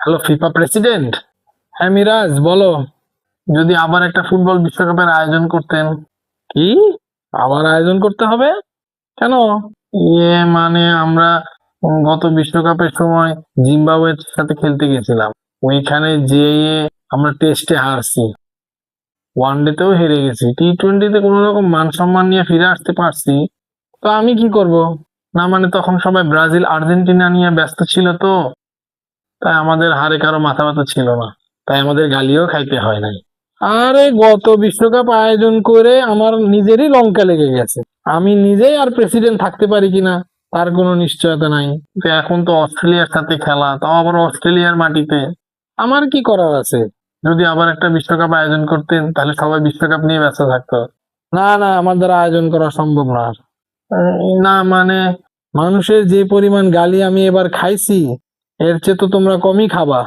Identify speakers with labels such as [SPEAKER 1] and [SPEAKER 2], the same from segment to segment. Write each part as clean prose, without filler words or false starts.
[SPEAKER 1] Hello FIFA president. হ্যাঁ মিরাজ বলো। যদি আবার একটা ফুটবল বিশ্বকাপের আয়োজন করতেন। কি? আবার আয়োজন করতে হবে? কেন? মানে আমরা গত বিশ্বকাপের সময় জিম্বাবুয়ের সাথে খেলতে গেছিলাম। ওইখানে যেয়ে আমরা টেস্টে হারছি, ওয়ানডেতেও হেরে গেছি, টি-টোয়েন্টিতে কোনো রকম মান সম্মান নিয়ে ফিরে আসতে পারছি। তো আমি কি করব? না মানে তখন সবাই ব্রাজিল আর্জেন্টিনা নিয়ে ব্যস্ত ছিল, তো তাই আমাদের হারে কারো মাথা ব্যথা ছিল না, তাই আমাদের গালিও খাইতে হয় নাই। আরে গত বিশ্বকাপ আয়োজন করে আমার নিজেরই লঙ্কা লেগে গেছে। আমি নিজেই আর প্রেসিডেন্ট থাকতে পারি কিনা তার কোনো নিশ্চয়তা নাই। তো এখন তো অস্ট্রেলিয়ার সাথে খেলা, তাও আবার অস্ট্রেলিয়ার মাটিতে। আমার কি করার আছে? যদি আবার একটা বিশ্বকাপ আয়োজন করতেন তাহলে সবাই বিশ্বকাপ নিয়ে ব্যস্ত থাকতো। না না, আমার দ্বারা আয়োজন করা সম্ভব না। না মানে মানুষের যে পরিমাণ গালি আমি এবার খাইছি, এর চেয়ে তো তোমরা কমই খাবা।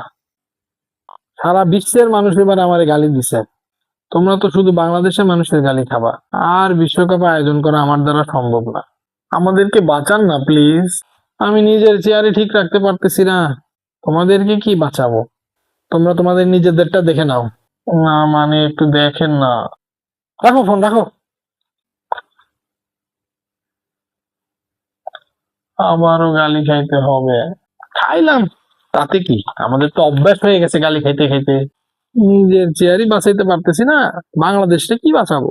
[SPEAKER 1] সারা বিশ্বের মানুষ এবার আমারে গালি দিছে, তোমরা তো শুধু বাংলাদেশের মানুষের গালি খাবা। আর বিশ্বকাপ আয়োজন করা আমার দ্বারা সম্ভব না। আমাদেরকে বাঁচান না প্লিজ। আমি নিজের চেয়ারে ঠিক রাখতে পারতেছি না, তোমাদেরকে কি বাঁচাবো? তোমরা তোমাদের নিজেদেরটা দেখে নাও। না মানে একটু দেখেন না। রাখো ফোন, রাখো। আবারও গালি খাইতে হবে? খাইলাম, তাতে কি? আমাদের তো অভ্যাস হয়ে গেছে গালি খাইতে খাইতে। নিজের চেয়ারই বাঁচাইতে পারতেছি না, বাংলাদেশটা কি বাঁচাবো?